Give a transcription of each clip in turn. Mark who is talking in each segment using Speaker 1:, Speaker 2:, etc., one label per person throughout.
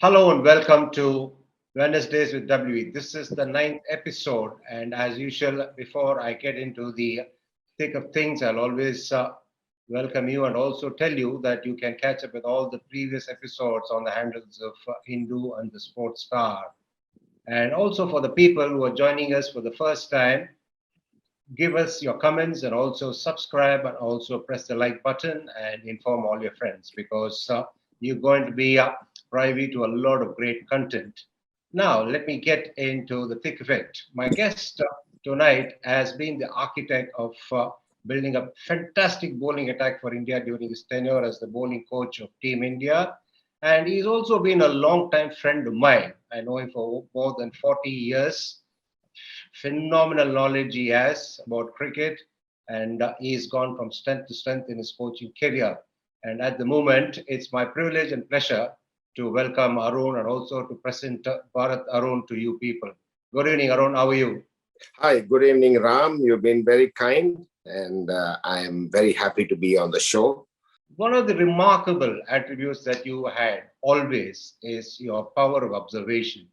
Speaker 1: Hello and welcome to Wednesdays with WE. This is the ninth episode, and as usual, before I get into the thick of things, I'll always welcome you and also tell you that you can catch up with all the previous episodes on the handles of Hindu and the Sports Star. And also for the people who are joining us for the first time, give us your comments and also subscribe and also press the like button and inform all your friends because you're going to be privy to a lot of great content. Now, let me get into the thick of it. My guest tonight has been the architect of building a fantastic bowling attack for India during his tenure as the bowling coach of Team India. And he's also been a long-time friend of mine. I know him for more than 40 years. Phenomenal knowledge he has about cricket, and he's gone from strength to strength in his coaching career. And at the moment, it's my privilege and pleasure to welcome Arun and also to present Bharat Arun to you people. Good evening, Arun. How are you?
Speaker 2: Hi, good evening, Ram. You've been very kind, and I am very happy to be on the show.
Speaker 1: One of the remarkable attributes that you had always is your power of observation.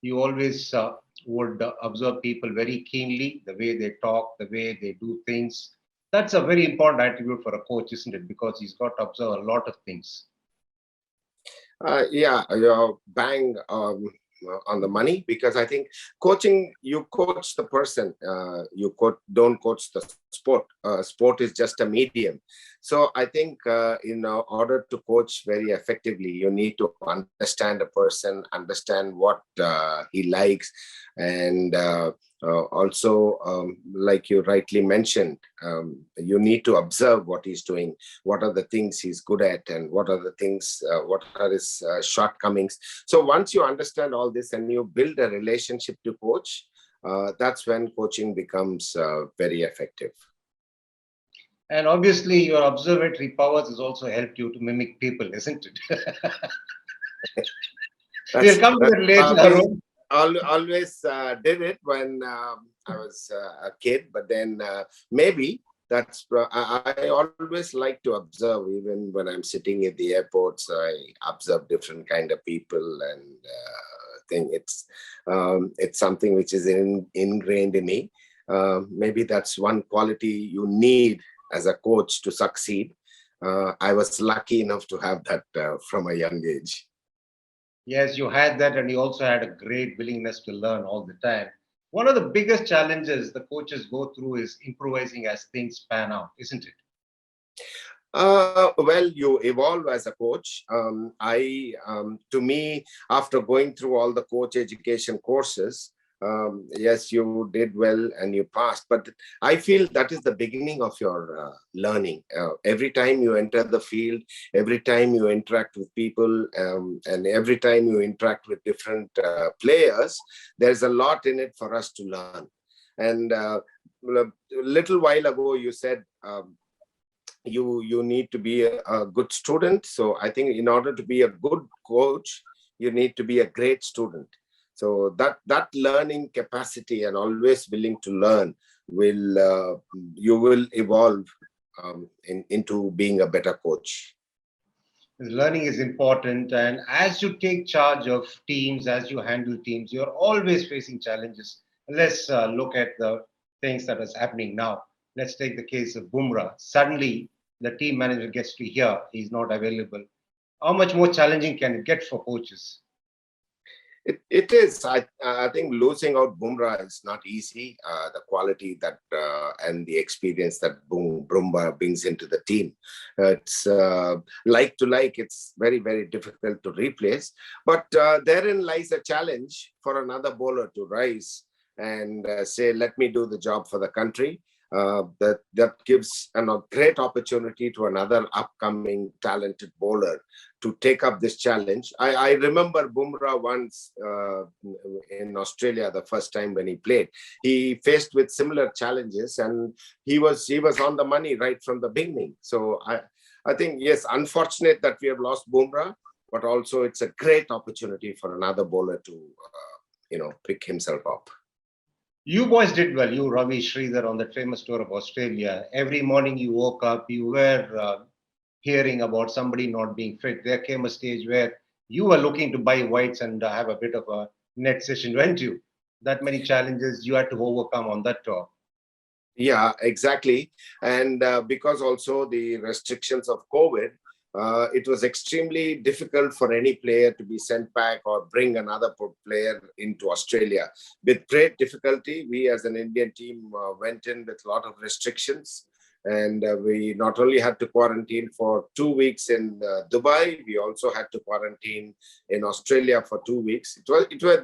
Speaker 1: You always would observe people very keenly, the way they talk, the way they do things. That's a very important attribute for a coach, isn't it? Because he's got to observe a lot of things.
Speaker 2: Yeah, you're bang on the money because I think coaching, you coach the person, don't coach the sport. Sport is just a medium. So I think in order to coach very effectively, you need to understand a person, understand what he likes, and also, like you rightly mentioned, you need to observe what he's doing, what are the things he's good at, and what are the things, what are his shortcomings. So once you understand all this and you build a relationship to coach, that's when coaching becomes very effective.
Speaker 1: And obviously, your observatory powers has also helped you to mimic people, isn't it? We'll come to that later, Arun.
Speaker 2: Always did it when I was a kid, but then maybe I always like to observe. Even when I'm sitting at the airports, I observe different kind of people, and think it's something which is ingrained in me. Maybe that's one quality you need as a coach to succeed. I was lucky enough to have that from a young age.
Speaker 1: Yes, you had that, and you also had a great willingness to learn all the time. One of the biggest challenges the coaches go through is improvising as things pan out, isn't it?
Speaker 2: Well, you evolve as a coach. To me, after going through all the coach education courses, yes, you did well and you passed. But I feel that is the beginning of your learning. Every time you enter the field, every time you interact with people, and every time you interact with different players, there's a lot in it for us to learn. And a little while ago, you said, you need to be a good student. So I think in order to be a good coach, you need to be a great student. So that learning capacity and always willing to learn you will evolve into being a better coach.
Speaker 1: Learning is important, and as you take charge of teams, as you handle teams, you're always facing challenges. Let's look at the things that is happening now. Let's take the case of Bumrah. Suddenly, the team manager gets to hear he's not available. How much more challenging can it get for coaches?
Speaker 2: It is. I think losing out Bumrah is not easy. The quality that and the experience that Bumrah brings into the team, it's like to like. It's very, very difficult to replace. But therein lies a challenge for another bowler to rise and say, "Let me do the job for the country." That gives a great opportunity to another upcoming talented bowler to take up this challenge. I remember Bumrah once in Australia, the first time when he played, he faced with similar challenges, and he was on the money right from the beginning. So I think, yes, unfortunate that we have lost Bumrah, but also it's a great opportunity for another bowler to pick himself up.
Speaker 1: You boys did well. You, Ravi Shastri, on that famous tour of Australia. Every morning you woke up, you were hearing about somebody not being fit. There came a stage where You were looking to buy whites and have a bit of a net session, weren't you? That many challenges you had to overcome on that tour.
Speaker 2: Yeah, exactly. And because also the restrictions of COVID, it was extremely difficult for any player to be sent back or bring another player into Australia. With great difficulty, we as an Indian team went in with a lot of restrictions. And we not only had to quarantine for 2 weeks in Dubai, we also had to quarantine in Australia for 2 weeks.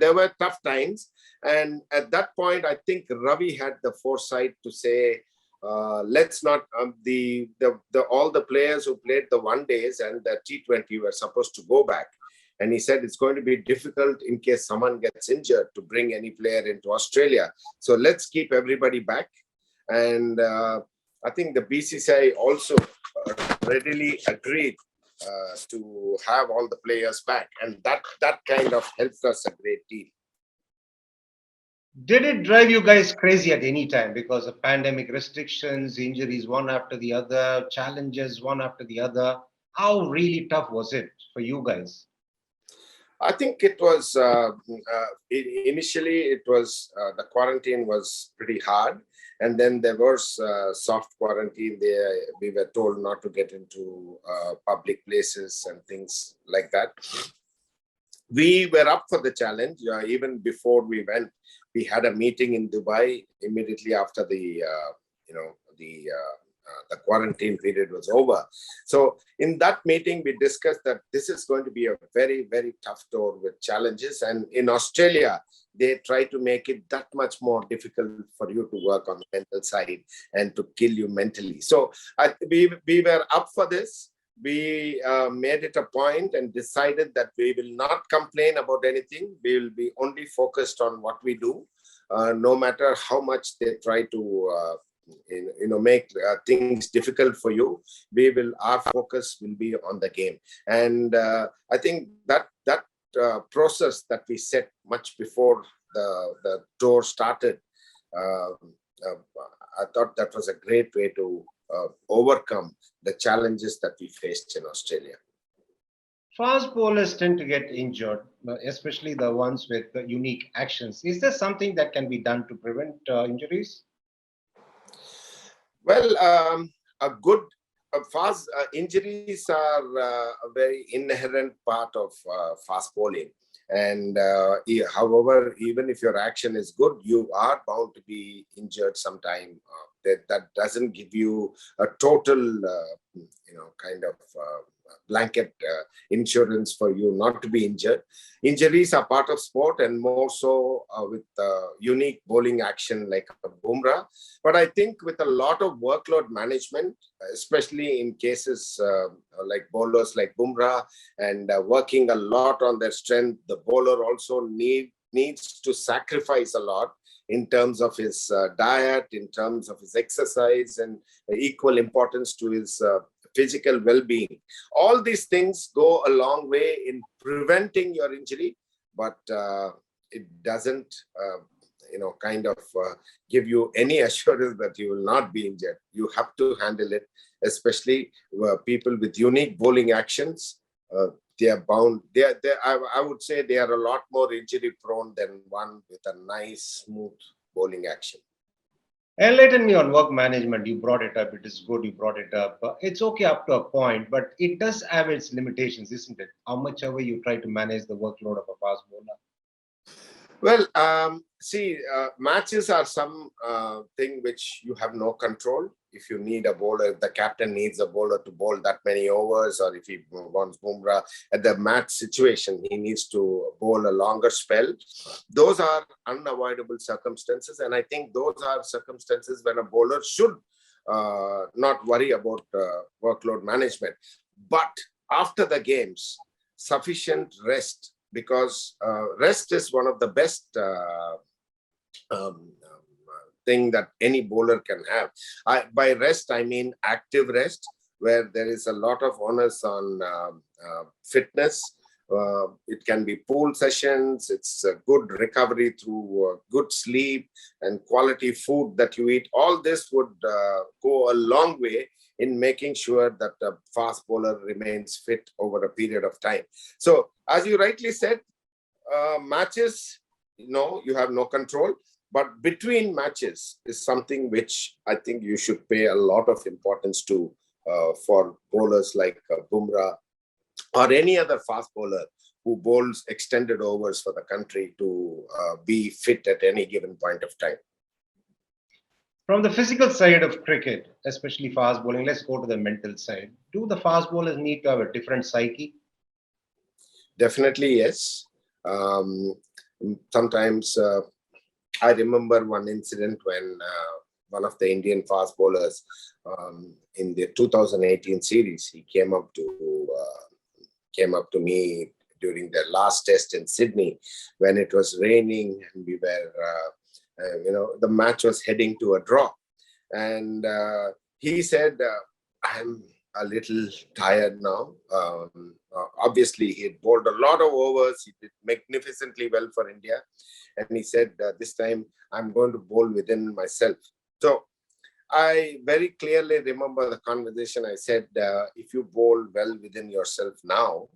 Speaker 2: There were tough times. And at that point, I think Ravi had the foresight to say, let's not all the players who played the one days and the T20 were supposed to go back. And he said it's going to be difficult in case someone gets injured to bring any player into Australia. So let's keep everybody back. And I think the BCCI also readily agreed to have all the players back. And that kind of helped us a great deal.
Speaker 1: Did it drive you guys crazy at any time because of pandemic restrictions, injuries one after the other, challenges one after the other? How really tough was it for you guys?
Speaker 2: I think it was initially it was the quarantine was pretty hard, and then there was soft quarantine. There we were told not to get into public places and things like that. We were up for the challenge. Even before we went, we had a meeting in Dubai immediately after the quarantine period was over. So in that meeting, we discussed that this is going to be a very, very tough tour with challenges. And in Australia, they try to make it that much more difficult for you to work on the mental side and to kill you mentally. So we were up for this. We made it a point and decided that we will not complain about anything. We will be only focused on what we do, no matter how much they try to make things difficult for you. Our focus will be on the game. And I think that process that we set much before the tour started, I thought that was a great way to overcome the challenges that we faced in Australia.
Speaker 1: Fast bowlers tend to get injured, especially the ones with unique actions. Is there something that can be done to prevent injuries?
Speaker 2: Well, fast injuries are a very inherent part of fast bowling. And however, even if your action is good, you are bound to be injured sometime. That doesn't give you a total, kind of blanket insurance for you not to be injured. Injuries are part of sport, and more so with unique bowling action like a Bumrah. But I think with a lot of workload management, especially in cases like bowlers like Bumrah, and working a lot on their strength, the bowler also needs to sacrifice a lot in terms of his diet, in terms of his exercise, and equal importance to his physical well-being. All these things go a long way in preventing your injury, but it doesn't, give you any assurance that you will not be injured. You have to handle it, especially people with unique bowling actions. They are bound. I would say they are a lot more injury prone than one with a nice, smooth bowling action.
Speaker 1: Enlighten me on work management. You brought it up. It is good you brought it up. It's okay up to a point, but it does have its limitations, isn't it? How much ever you try to manage the workload of a fast bowler.
Speaker 2: Well, matches are some thing which you have no control. If you need a bowler, if the captain needs a bowler to bowl that many overs, or if he wants Bumrah at the match situation, he needs to bowl a longer spell. Those are unavoidable circumstances, and I think those are circumstances when a bowler should not worry about workload management. But after the games, sufficient rest, because rest is one of the best thing that any bowler can have. By rest, I mean active rest, where there is a lot of onus on fitness, It can be pool sessions. It's a good recovery through good sleep and quality food that you eat. All this would go a long way in making sure that the fast bowler remains fit over a period of time. So, as you rightly said, matches, you have no control. But between matches is something which I think you should pay a lot of importance to for bowlers like Bumrah or any other fast bowler who bowls extended overs for the country to be fit at any given point of time.
Speaker 1: From the physical side of cricket, especially fast bowling, let's go to the mental side. Do the fast bowlers need to have a different psyche?
Speaker 2: Definitely, yes. Um, Sometimes I remember one incident when one of the Indian fast bowlers in the 2018 series, he came up to me during the last test in Sydney when it was raining and we were, the match was heading to a draw. And he said, I'm a little tired now. Obviously, he had bowled a lot of overs. He did magnificently well for India. And he said, this time I'm going to bowl within myself. So I very clearly remember the conversation. I said, if you bowl well within yourself now,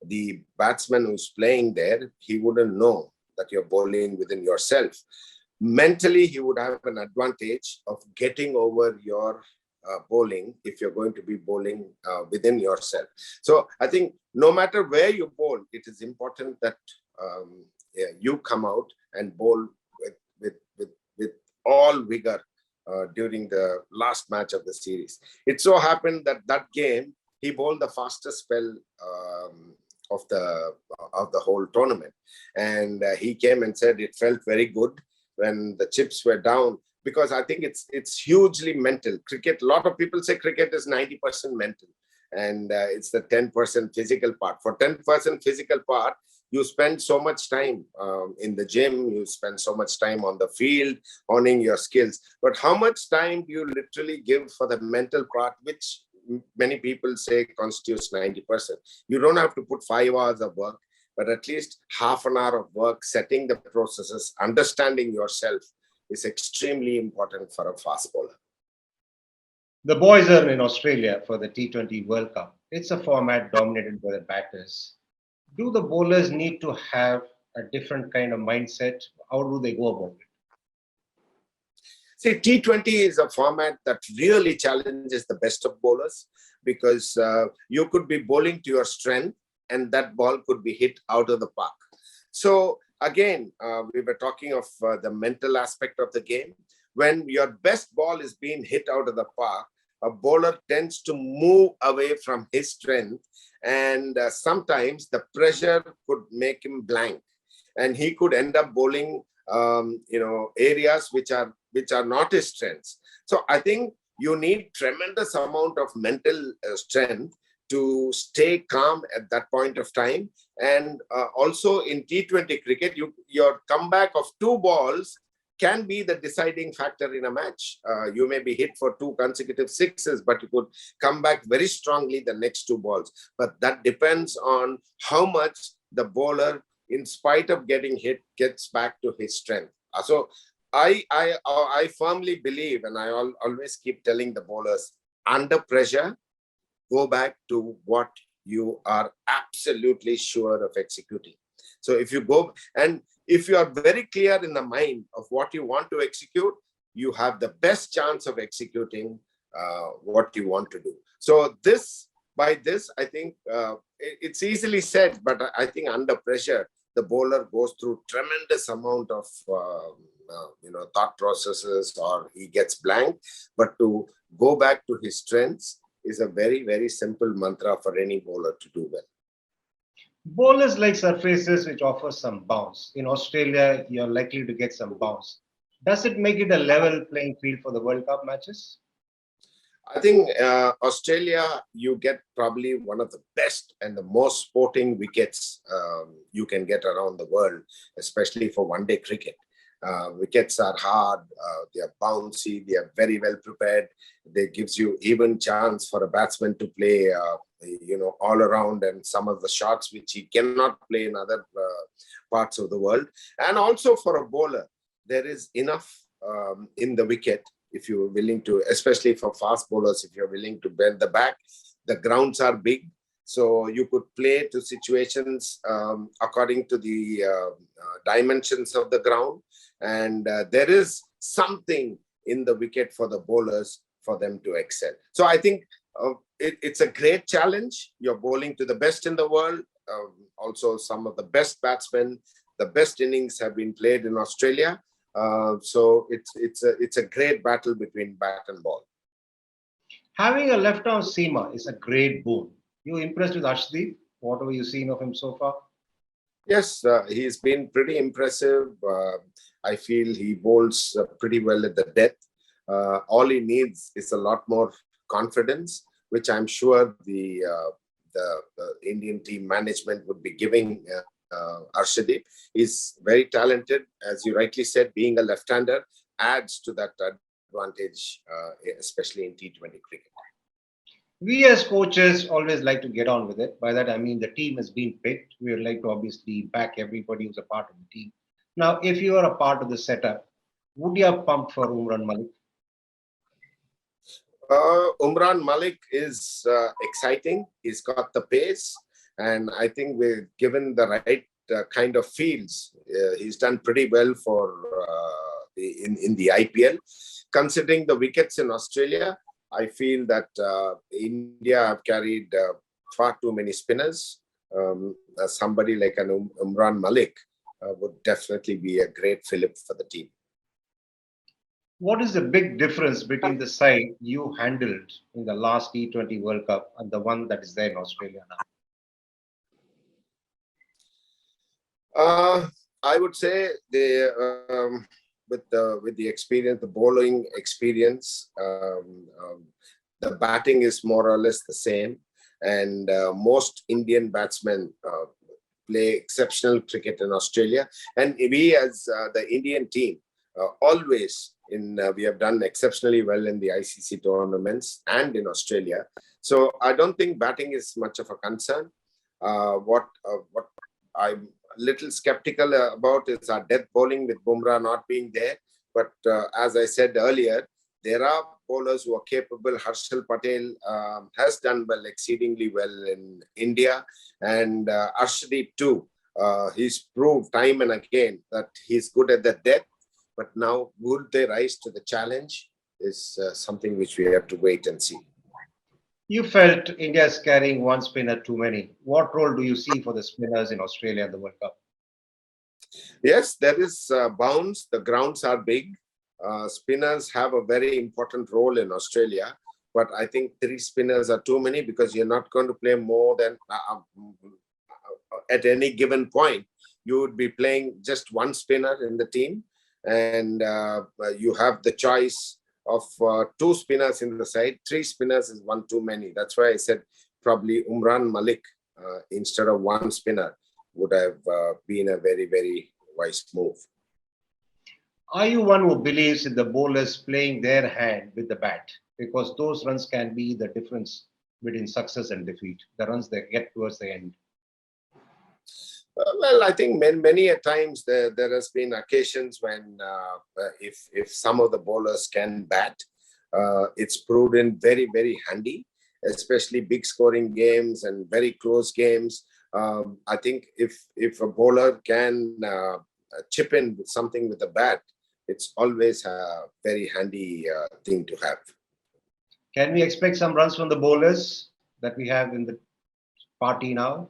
Speaker 2: the batsman who's playing there, he wouldn't know that you're bowling within yourself. Mentally, he would have an advantage of getting over your bowling if you're going to be bowling within yourself. So I think no matter where you bowl, it is important that you come out and bowl with all vigor during the last match of the series. It so happened that game, he bowled the fastest spell of the whole tournament. And he came and said it felt very good when the chips were down, because I think it's hugely mental. Cricket, a lot of people say cricket is 90% mental, and it's the 10% physical part. For 10% physical part, you spend so much time in the gym, you spend so much time on the field, honing your skills. But how much time do you literally give for the mental part, which many people say constitutes 90%? You don't have to put 5 hours of work, but at least half an hour of work, setting the processes, understanding yourself is extremely important for a fast bowler.
Speaker 1: The boys are in Australia for the T20 World Cup. It's a format dominated by the batters. Do the bowlers need to have a different kind of mindset? How do they go about it?
Speaker 2: See, T20 is a format that really challenges the best of bowlers, because you could be bowling to your strength and that ball could be hit out of the park. So again, we were talking of the mental aspect of the game. When your best ball is being hit out of the park, a bowler tends to move away from his strength, and sometimes the pressure could make him blank, and he could end up bowling areas which are not his strengths. So I think you need tremendous amount of mental strength to stay calm at that point of time. And also in T20 cricket, your comeback of 2 balls can be the deciding factor in a match. You may be hit for 2 consecutive sixes, but you could come back very strongly the next 2 balls. But that depends on how much the bowler, in spite of getting hit, gets back to his strength. So I firmly believe, and I always keep telling the bowlers, under pressure, go back to what you are absolutely sure of executing. So if you go, and if you are very clear in the mind of what you want to execute, you have the best chance of executing what you want to do. So by this, I think it's easily said, but I think under pressure, the bowler goes through tremendous amount of thought processes, or he gets blank. But to go back to his strengths is a very, very simple mantra for any bowler to do well.
Speaker 1: Bowlers like surfaces which offer some bounce. In Australia, you're likely to get some bounce. Does it make it a level playing field for the World Cup matches?
Speaker 2: I think Australia, you get probably one of the best and the most sporting wickets you can get around the world, especially for one-day cricket. Wickets are hard, they are bouncy, they are very well prepared. They gives you even chance for a batsman to play all around, and some of the shots which he cannot play in other parts of the world. And also for a bowler, there is enough in the wicket if you're willing to, especially for fast bowlers, if you're willing to bend the back. The grounds are big, so you could play to situations according to the dimensions of the ground. And there is something in the wicket for the bowlers for them to excel. So I think it's a great challenge. You're bowling to the best in the world. Also, some of the best batsmen, the best innings have been played in Australia. So it's a great battle between bat and ball.
Speaker 1: Having a left-arm seamer is a great boon. You impressed with Ashwin? Whatever you've seen of him so far?
Speaker 2: Yes, he's been pretty impressive. I feel he bowls pretty well at the death. All he needs is a lot more confidence, which I'm sure the Indian team management would be giving Arshdeep. He's very talented, as you rightly said. Being a left-hander adds to that advantage, especially in T20 cricket.
Speaker 1: We as coaches always like to get on with it. By that I mean the team has been picked. We would like to obviously back everybody who's a part of the team. Now, if you are a part of the setup, would you have pumped for Imran Malik?
Speaker 2: Imran Malik is exciting. He's got the pace, and I think we're given the right kind of fields. He's done pretty well for in the IPL. Considering the wickets in Australia, I feel that India have carried far too many spinners. Somebody like an Imran Malik would definitely be a great fillip for the team.
Speaker 1: What is the big difference between the side you handled in the last T20 World Cup and the one that is there in Australia
Speaker 2: now? I would say with the experience, the bowling experience, the batting is more or less the same, and most Indian batsmen play exceptional cricket in Australia, and we as the Indian team always we have done exceptionally well in the ICC tournaments and in Australia. So I don't think batting is much of a concern. What I'm a little skeptical about is our death bowling with Bumrah not being there. But as I said earlier, there are bowlers who are capable. Harshal Patel has done well, exceedingly well in India, and Arshdeep too. He's proved time and again that he's good at the death. But now, would they rise to the challenge is something which we have to wait and see.
Speaker 1: You felt India is carrying one spinner too many. What role do you see for the spinners in Australia in the World Cup?
Speaker 2: Yes, there is bounce. The grounds are big. Spinners have a very important role in Australia. But I think 3 spinners are too many because you're not going to play more than at any given point. You would be playing just 1 spinner in the team. And you have the choice of 2 spinners in the side. 3 spinners is 1 too many. That's why I said probably Imran Malik instead of 1 spinner would have been a very, very wise move.
Speaker 1: Are you one who believes in the bowlers playing their hand with the bat? Because those runs can be the difference between success and defeat, the runs they get towards the end.
Speaker 2: Well, I think many a times there has been occasions when if some of the bowlers can bat, it's proven very, very handy, especially big scoring games and very close games. I think if a bowler can chip in with something with the bat, it's always a very handy thing to have.
Speaker 1: Can we expect some runs from the bowlers that we have in the party now?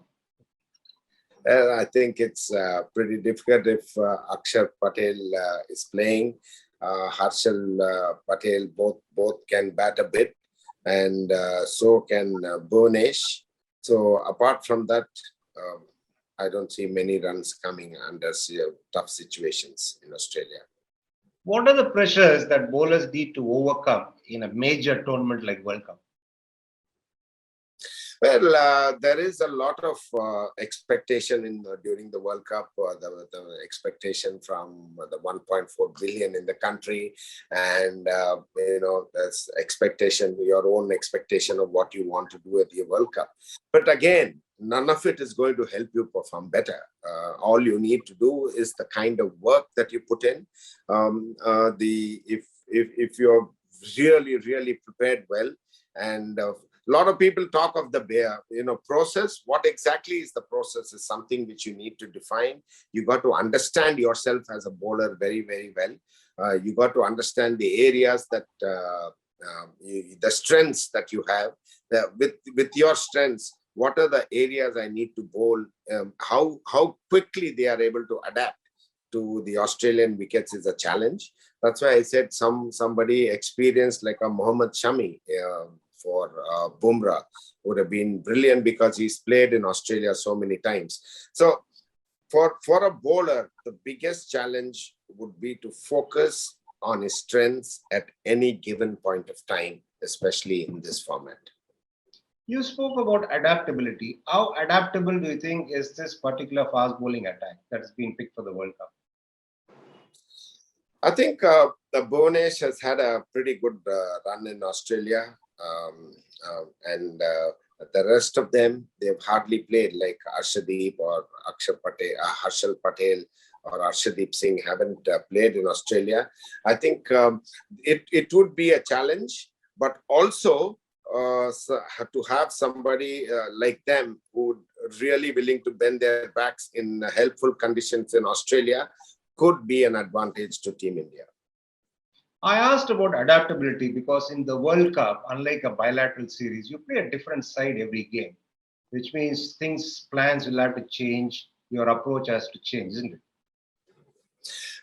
Speaker 2: I think it's pretty difficult if Akshar Patel is playing. Harshal Patel both can bat a bit, and so can Bhunesh. So apart from that, I don't see many runs coming under tough situations in Australia.
Speaker 1: What are the pressures that bowlers need to overcome in a major tournament like World Cup?
Speaker 2: Well, there is a lot of expectation during the World Cup. The expectation from the 1.4 billion in the country, and there's expectation, your own expectation of what you want to do at the World Cup. But again, none of it is going to help you perform better. All you need to do is the kind of work that you put in. If you're really prepared well, and a lot of people talk of the process. What exactly is the process is something which you need to define. You got to understand yourself as a bowler very well. You got to understand the areas that the strengths that you have. With your strengths, what are the areas I need to bowl? How quickly they are able to adapt to the Australian wickets is a challenge. That's why I said somebody experienced like a Mohammad Shami for Bumrah would have been brilliant, because he's played in Australia so many times. So for a bowler, the biggest challenge would be to focus on his strengths at any given point of time, especially in this format.
Speaker 1: You spoke about adaptability. How adaptable do you think is this particular fast bowling attack that's been picked for the World Cup?
Speaker 2: I think the Bhuvanesh has had a pretty good run in Australia, and the rest of them, they've hardly played, like Arshdeep or Harshal Patel or Arshdeep Singh haven't played in Australia. I think it would be a challenge, but also to have somebody like them who really willing to bend their backs in helpful conditions in Australia could be an advantage to Team India.
Speaker 1: I asked about adaptability because in the World Cup, unlike a bilateral series, you play a different side every game, which means plans will have to change, your approach has to change, isn't it?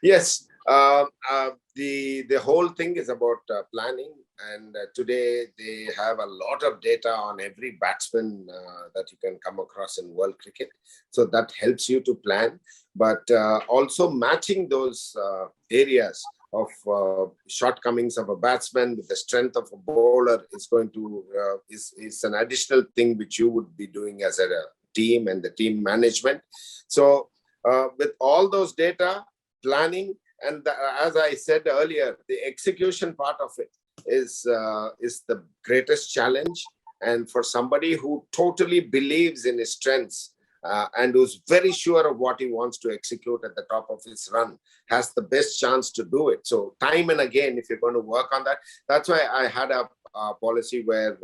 Speaker 2: Yes, the whole thing is about planning, and today they have a lot of data on every batsman that you can come across in world cricket. So that helps you to plan, but also matching those areas of shortcomings of a batsman with the strength of a bowler is going to is an additional thing which you would be doing as a team and the team management. So with all those data, planning, and as I said earlier, the execution part of it is the greatest challenge. And for somebody who totally believes in his strengths and who's very sure of what he wants to execute at the top of his run, has the best chance to do it. So time and again, if you're going to work on that, that's why I had a policy where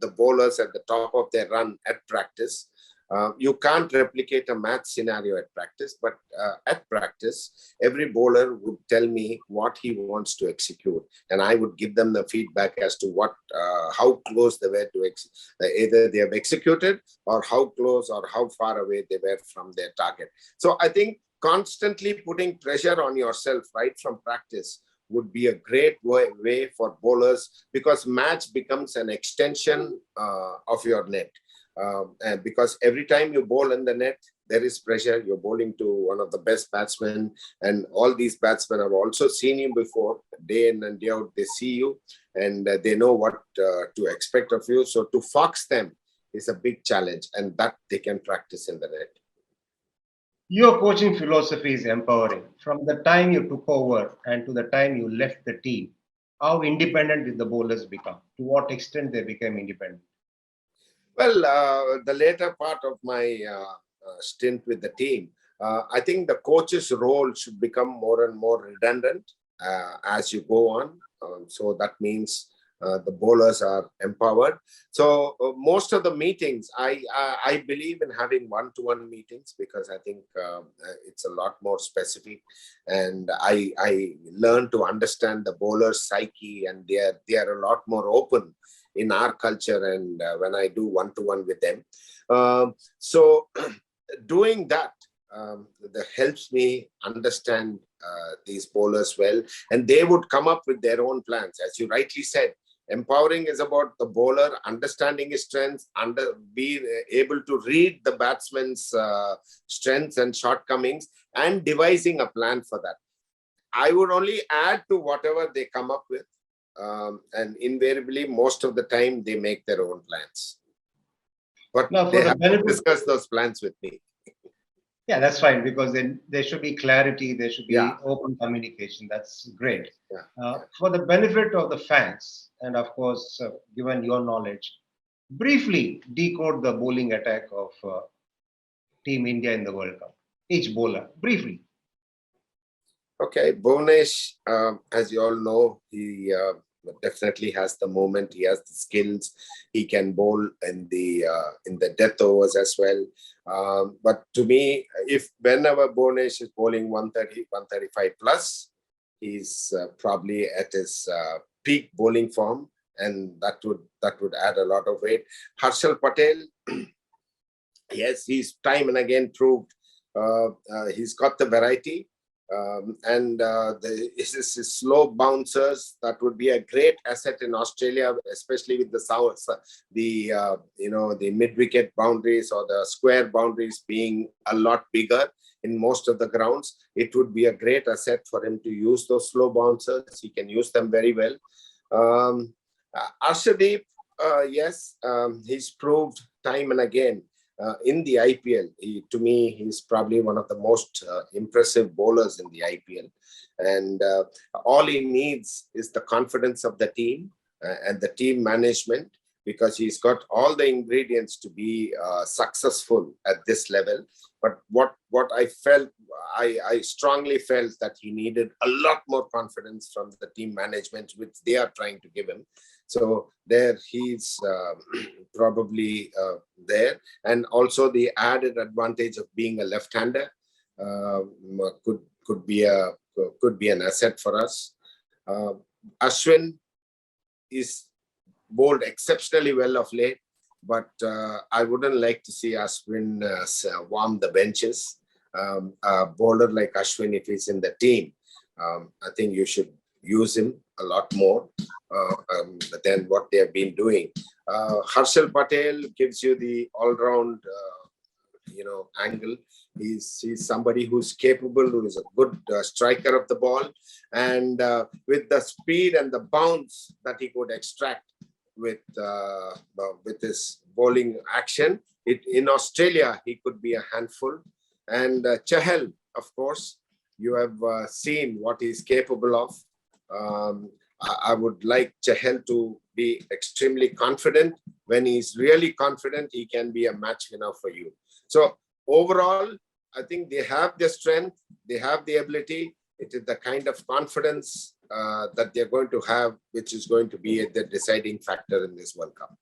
Speaker 2: the bowlers at the top of their run at practice, you can't replicate a match scenario at practice, but at practice, every bowler would tell me what he wants to execute, and I would give them the feedback as to how close they were to either they have executed or how close or how far away they were from their target. So I think constantly putting pressure on yourself right from practice would be a great way for bowlers, because match becomes an extension of your net. And because every time you bowl in the net, there is pressure. You're bowling to one of the best batsmen, and all these batsmen have also seen you before. Day in and day out, they see you, and they know what to expect of you. So to fox them is a big challenge, and that they can practice in the net.
Speaker 1: Your coaching philosophy is empowering. From the time you took over and to the time you left the team, how independent did the bowlers become? To what extent they became independent?
Speaker 2: Well, the later part of my stint with the team, I think the coach's role should become more and more redundant as you go on. So that means the bowlers are empowered. So most of the meetings, I believe in having one-to-one meetings, because I think it's a lot more specific, and I learn to understand the bowler's psyche, and they are a lot more open in our culture, and when I do one-to-one with them. So doing that helps me understand these bowlers well, and they would come up with their own plans. As you rightly said, empowering is about the bowler understanding his strengths, being able to read the batsman's strengths and shortcomings, and devising a plan for that. I would only add to whatever they come up with. And invariably, most of the time, they make their own plans. But
Speaker 1: Now,
Speaker 2: they
Speaker 1: for the
Speaker 2: have to
Speaker 1: benefit,
Speaker 2: discuss those plans with me.
Speaker 1: yeah, that's fine because then there should be clarity, there should
Speaker 2: Yeah,
Speaker 1: be open communication. That's great.
Speaker 2: yeah, yeah.
Speaker 1: For the benefit of the fans, and of course, given your knowledge, briefly decode the bowling attack of Team India in the World Cup. Each bowler, briefly.
Speaker 2: Okay, Bhunesh, as you all know, he definitely has the moment. He has the skills. He can bowl in the death overs as well. But to me, if whenever Bhunesh is bowling 130, 135 plus, he's probably at his peak bowling form, and that would add a lot of weight. Harshal Patel, yes, he's time and again proved he's got the variety. His slow bouncers, that would be a great asset in Australia, especially with the south, the mid wicket boundaries or the square boundaries being a lot bigger in most of the grounds. It would be a great asset for him to use those slow bouncers. He can use them very well. Arshdeep, yes, he's proved time and again in the IPL. To me, he's probably one of the most impressive bowlers in the IPL. And all he needs is the confidence of the team and the team management, because he's got all the ingredients to be successful at this level. But what I felt, I strongly felt that he needed a lot more confidence from the team management, which they are trying to give him. So there he's probably there. And also the added advantage of being a left-hander could be an asset for us. Ashwin is bowled exceptionally well of late, but I wouldn't like to see Ashwin warm the benches. A bowler like Ashwin, if he's in the team, I think you should use him a lot more than what they have been doing. Harshal Patel gives you the all-round, angle. He's somebody who's capable, who is a good striker of the ball, and with the speed and the bounce that he could extract with his bowling action, in Australia he could be a handful. And Chahal, of course, you have seen what he's capable of. I would like Chahal to be extremely confident. When he's really confident, he can be a match winner for you. So overall, I think they have the strength, they have the ability. It is the kind of confidence that they're going to have, which is going to be the deciding factor in this World Cup.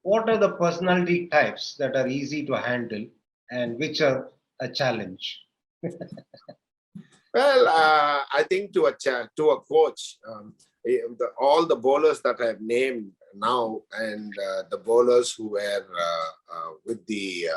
Speaker 1: What are the personality types that are easy to handle and which are a challenge?
Speaker 2: Well, I think to a coach, all the bowlers that I've named now, and the bowlers who were with the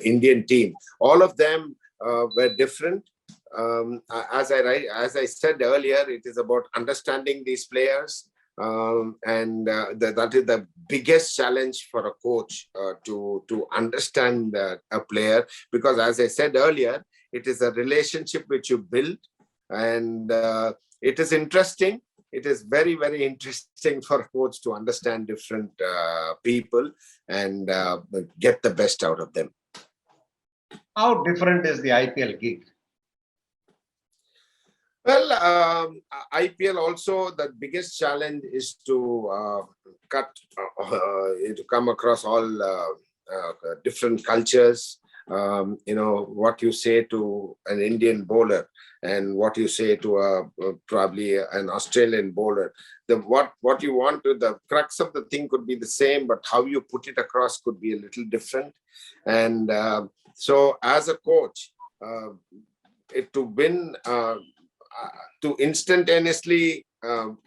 Speaker 2: Indian team, all of them were different. As I said earlier, it is about understanding these players, and that is the biggest challenge for a coach, to understand a player, because as I said earlier, it is a relationship which you build, and it is interesting. It is very, very interesting for a coach to understand different people and get the best out of them.
Speaker 1: How different is the IPL gig?
Speaker 2: Well, IPL also, the biggest challenge is to to come across all different cultures. What you say to an Indian bowler and what you say to probably an Australian bowler. What you want to, the crux of the thing could be the same, but how you put it across could be a little different. And so as a coach, to win, to instantaneously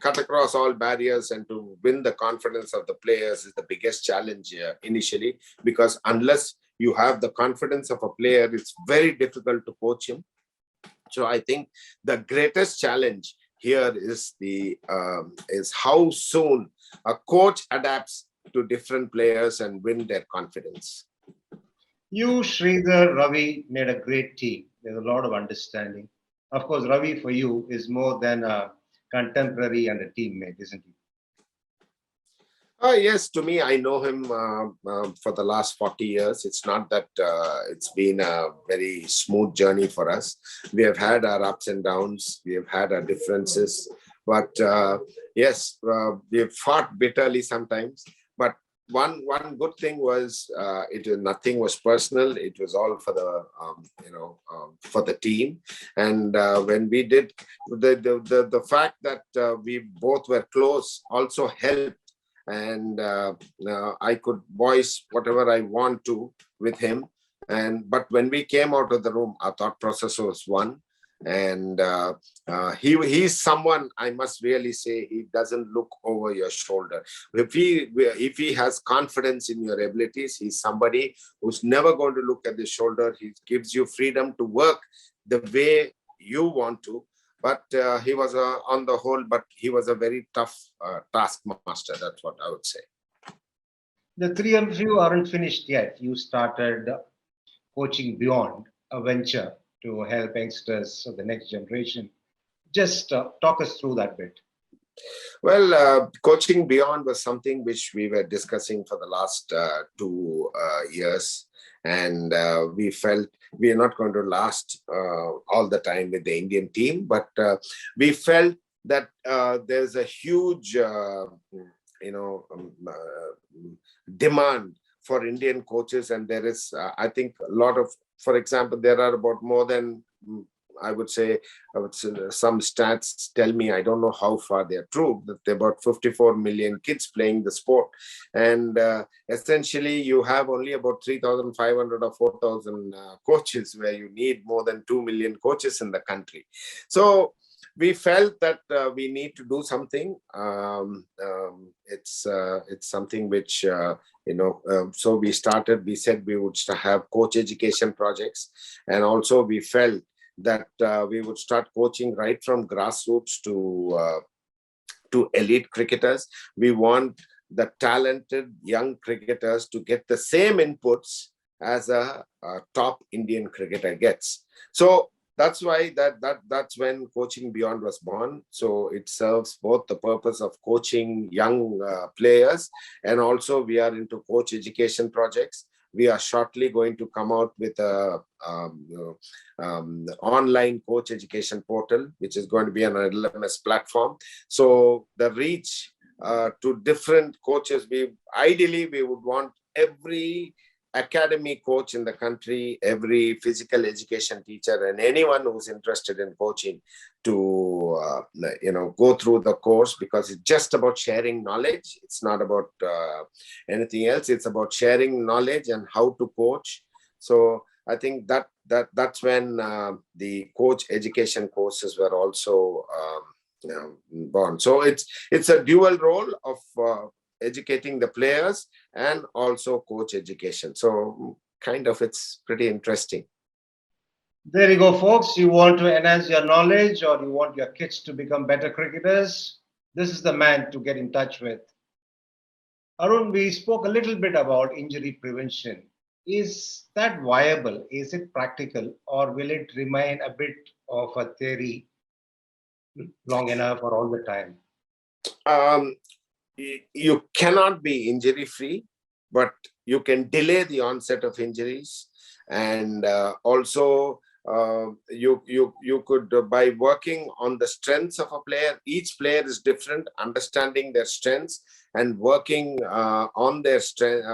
Speaker 2: cut across all barriers and to win the confidence of the players is the biggest challenge initially, because unless you have the confidence of a player, it's very difficult to coach him. So I think the greatest challenge here is how soon a coach adapts to different players and win their confidence.
Speaker 1: You, Sridhar, Ravi made a great team. There's a lot of understanding. Of course, Ravi for you is more than a contemporary and a teammate, isn't he?
Speaker 2: Yes, to me, I know him for the last 40 years. It's not that it's been a very smooth journey for us. We have had our ups and downs, we have had our differences, but yes, we have fought bitterly sometimes. But one good thing was nothing was personal. It was all for the for the team. And when we did the fact that we both were close also helped, and I could voice whatever I want to with him. And but when we came out of the room, our thought process was one. And he's someone, I must really say, he doesn't look over your shoulder. If he has confidence in your abilities, he's somebody who's never going to look at the shoulder. He gives you freedom to work the way you want to. But he was on the whole, but he was a very tough taskmaster. That's what I would say.
Speaker 1: The three of you aren't finished yet. You started coaching beyond a venture to help youngsters of the next generation. Just talk us through that bit.
Speaker 2: Well, coaching beyond was something which we were discussing for the last 2 years. And we felt we are not going to last all the time with the Indian team, but we felt that there's a huge, demand for Indian coaches. And there is, I think, a lot of, for example, there are about more than, I would say some stats tell me, I don't know how far they're true, that there are about 54 million kids playing the sport. And essentially, you have only about 3,500 or 4,000 coaches, where you need more than 2 million coaches in the country. So we felt that we need to do something. It's something which, so we said we would have coach education projects. And also we felt that we would start coaching right from grassroots to elite cricketers. We want the talented young cricketers to get the same inputs as a top Indian cricketer gets. So that's why that's when Coaching Beyond was born. So it serves both the purpose of coaching young players, and also we are into coach education projects. We are shortly going to come out with a online coach education portal, which is going to be on an LMS platform. So the reach to different coaches, ideally we would want every academy coach in the country, every physical education teacher, and anyone who's interested in coaching to go through the course, because it's just about sharing knowledge. It's not about anything else. It's about sharing knowledge and how to coach. So I think that's when the coach education courses were also born. So it's a dual role of educating the players and also coach education. So kind of, it's pretty interesting.
Speaker 1: There you go, folks. You want to enhance your knowledge, or you want your kids to become better cricketers? This is the man to get in touch with. Arun, we spoke a little bit about injury prevention. Is that viable? Is it practical? Or will it remain a bit of a theory long enough or all the time?
Speaker 2: You cannot be injury free, but you can delay the onset of injuries. And also you could, by working on the strengths of a player, each player is different, understanding their strengths and working on their strength,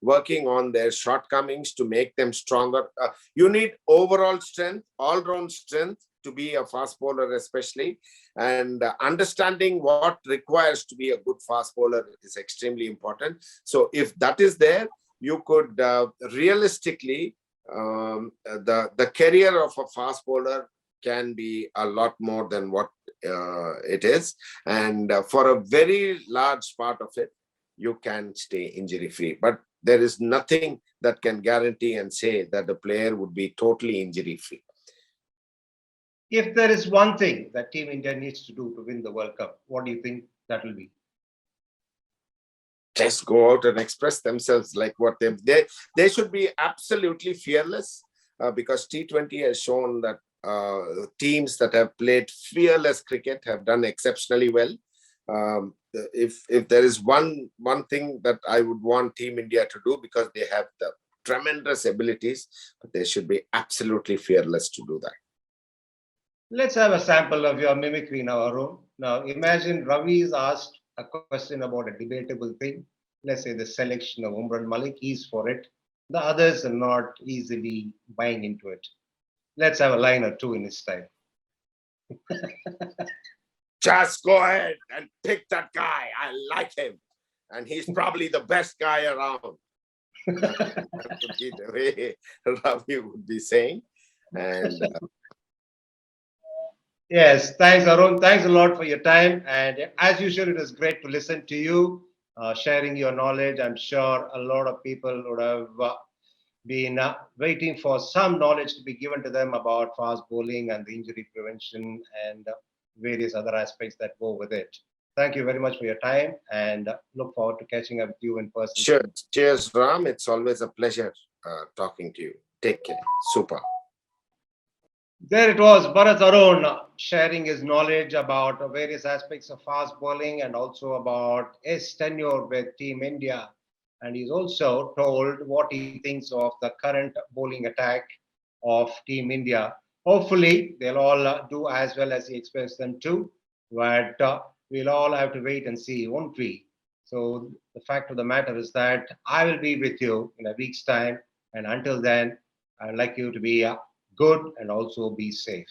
Speaker 2: working on their shortcomings to make them stronger. You need overall strength, all-round strength to be a fast bowler, especially. And understanding what requires to be a good fast bowler is extremely important. So if that is there, you could realistically, the career of a fast bowler can be a lot more than what it is. And for a very large part of it, you can stay injury free. But there is nothing that can guarantee and say that the player would be totally injury free.
Speaker 1: If there is one thing that Team India needs to do to win the World Cup, what do you think that will be?
Speaker 2: Just go out and express themselves like what they should be absolutely fearless, because T20 has shown that teams that have played fearless cricket have done exceptionally well. If there is one thing that I would want Team India to do, because they have the tremendous abilities, but they should be absolutely fearless to do that.
Speaker 1: Let's have a sample of your mimicry now, Arun. Now, imagine Ravi is asked a question about a debatable thing. Let's say the selection of Imran Malik, he's for it. The others are not easily buying into it. Let's have a line or two in his style.
Speaker 2: Just go ahead and pick that guy. I like him, and he's probably the best guy around. That would be the way Ravi would be saying. And
Speaker 1: Yes, thanks, Arun. Thanks a lot for your time. And as usual, it was great to listen to you, sharing your knowledge. I'm sure a lot of people would have been waiting for some knowledge to be given to them about fast bowling and the injury prevention and various other aspects that go with it. Thank you very much for your time, and look forward to catching up with you in person.
Speaker 2: sure, cheers, Ram. It's always a pleasure talking to you. Take care. Super.
Speaker 1: There it was, Bharat Arun sharing his knowledge about various aspects of fast bowling and also about his tenure with Team India. And he's also told what he thinks of the current bowling attack of Team India. Hopefully, they'll all do as well as he expects them to, but we'll all have to wait and see, won't we? So, the fact of the matter is that I will be with you in a week's time. And until then, I'd like you to be good and also be safe.